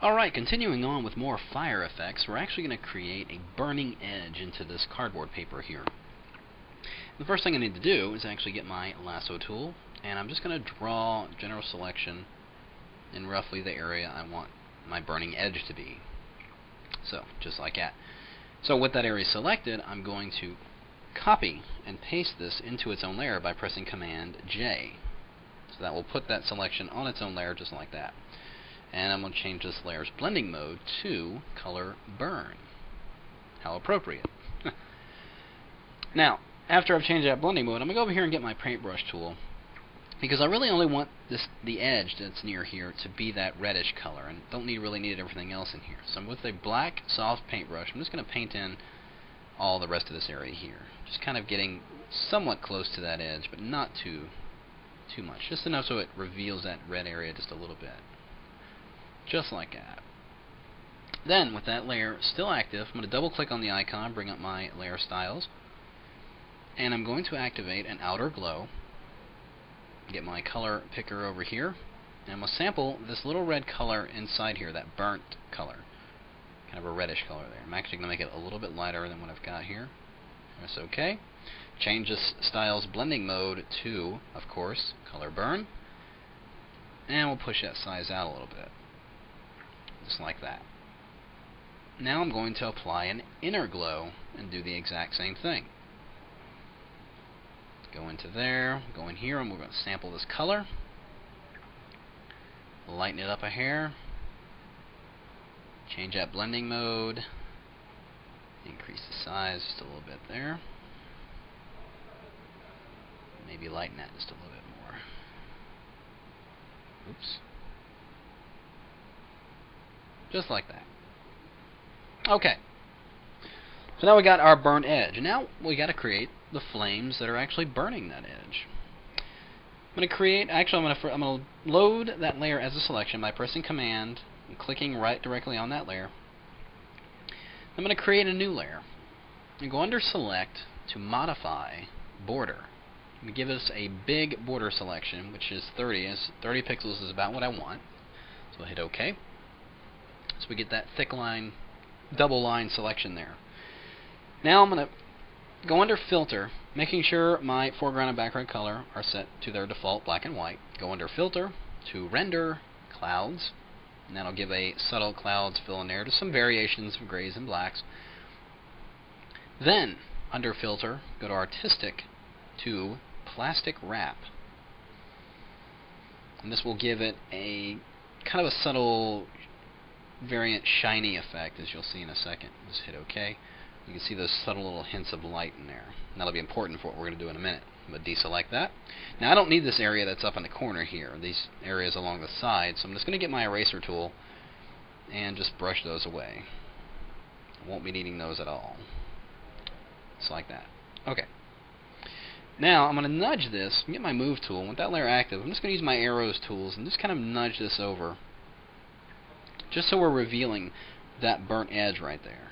Alright, continuing on with more fire effects, we're actually going to create a burning edge into this cardboard paper here. The first thing I need to do is actually get my lasso tool, and I'm just going to draw general selection in roughly the area I want my burning edge to be. So, just like that. So with that area selected, I'm going to copy and paste this into its own layer by pressing Command J. So that will put that selection on its own layer just like that. And I'm going to change this layer's blending mode to color burn. How appropriate. Now, after I've changed that blending mode, I'm going to go over here and get my paintbrush tool, because I really only want the edge that's near here to be that reddish color, and don't really need everything else in here. So with a black soft paintbrush, I'm just going to paint in all the rest of this area here. Just kind of getting somewhat close to that edge, but not too much. Just enough so it reveals that red area just a little bit. Just like that. Then, with that layer still active, I'm going to double click on the icon, bring up my layer styles, and I'm going to activate an outer glow. Get my color picker over here, and I'm going to sample this little red color inside here, that burnt color. Kind of a reddish color there. I'm actually going to make it a little bit lighter than what I've got here. Press OK. Change this style's blending mode to, of course, color burn, and we'll push that size out a little bit. Just like that. Now I'm going to apply an inner glow and do the exact same thing. Go into there, go in here, and we're going to sample this color. Lighten it up a hair. Change that blending mode. Increase the size just a little bit there. Maybe lighten that just a little bit more. Oops. Just like that. Okay. So now we got our burnt edge. Now we got to create the flames that are actually burning that edge. I'm going to load that layer as a selection by pressing Command and clicking right directly on that layer. I'm going to create a new layer and go under Select to modify border. I'm going to give us a big border selection, which is 30. 30 pixels is about what I want. So I'll hit OK. So we get that thick line, double line selection there. Now I'm going to go under Filter, making sure my foreground and background color are set to their default black and white. Go under Filter to Render Clouds, and that'll give a subtle clouds fill in there to some variations of grays and blacks. Then, under Filter, go to Artistic to Plastic Wrap. And this will give it a kind of a subtle variant shiny effect, as you'll see in a second. Just hit OK. You can see those subtle little hints of light in there. And that'll be important for what we're going to do in a minute. I'm going to deselect that. Now I don't need this area that's up in the corner here, these areas along the side, so I'm just going to get my eraser tool and just brush those away. I won't be needing those at all. Just like that. Okay. Now I'm going to nudge this and get my move tool. With that layer active, I'm just going to use my arrows tools and just kind of nudge this over, just so we're revealing that burnt edge right there.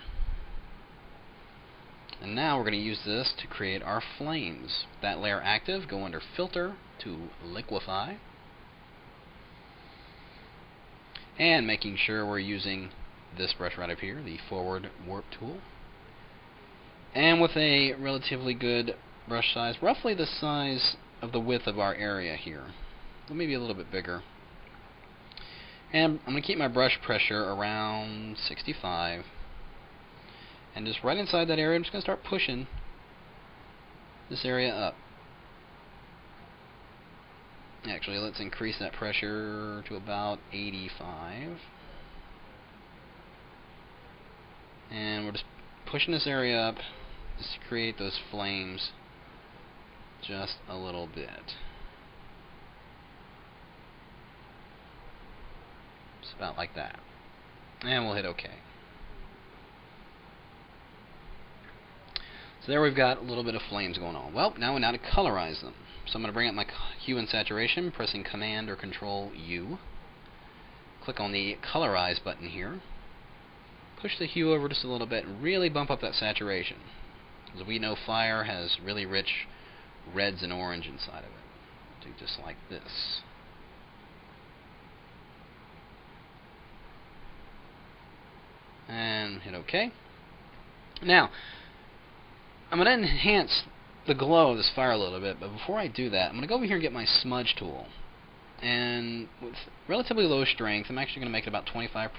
And now we're going to use this to create our flames. That layer active, go under Filter to Liquify. And making sure we're using this brush right up here, the Forward Warp tool. And with a relatively good brush size, roughly the size of the width of our area here. Maybe a little bit bigger. And I'm going to keep my brush pressure around 65. And just right inside that area, I'm just going to start pushing this area up. Actually, let's increase that pressure to about 85. And we're just pushing this area up just to create those flames just a little bit. Just about like that. And we'll hit OK. So there we've got a little bit of flames going on. Well, now we know how to colorize them. So I'm going to bring up my hue and saturation, pressing Command or Control U. Click on the Colorize button here. Push the hue over just a little bit and really bump up that saturation. As we know, fire has really rich reds and orange inside of it. Do just like this. and hit OK. Now, I'm going to enhance the glow of this fire a little bit, but before I do that, I'm going to go over here and get my smudge tool. And with relatively low strength, I'm actually going to make it about 25%.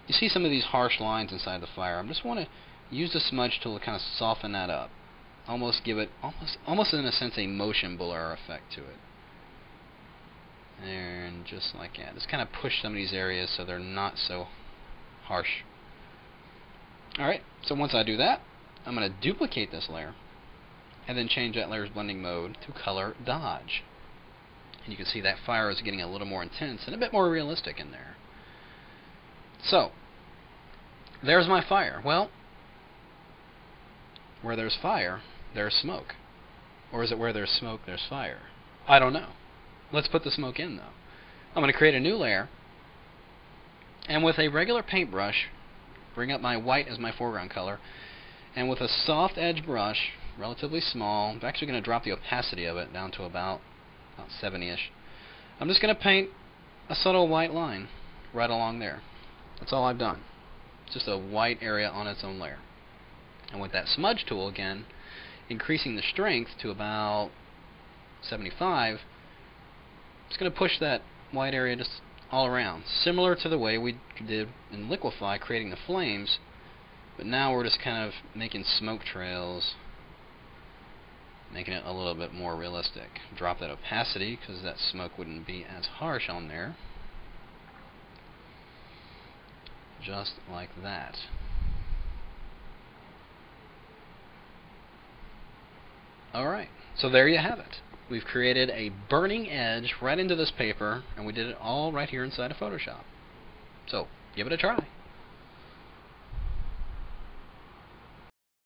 You see some of these harsh lines inside the fire. I just want to use the smudge tool to kind of soften that up. Almost give it, almost in a sense, a motion blur effect to it. And just like that. Just kind of push some of these areas so they're not so harsh. Alright, so once I do that, I'm going to duplicate this layer and then change that layer's blending mode to color dodge. And you can see that fire is getting a little more intense and a bit more realistic in there. So, there's my fire. Well, where there's fire, there's smoke. Or is it where there's smoke, there's fire? I don't know. Let's put the smoke in, though. I'm going to create a new layer, and with a regular paintbrush, bring up my white as my foreground color, and with a soft edge brush, relatively small, I'm actually going to drop the opacity of it down to about 70-ish. I'm just going to paint a subtle white line right along there. That's all I've done. It's just a white area on its own layer. And with that smudge tool again, increasing the strength to about 75, it's going to push that white area just all around. Similar to the way we did in Liquify, creating the flames, but now we're just kind of making smoke trails, making it a little bit more realistic. Drop that opacity because that smoke wouldn't be as harsh on there. Just like that. Alright, so there you have it. We've created a burning edge right into this paper, and we did it all right here inside of Photoshop. So, give it a try.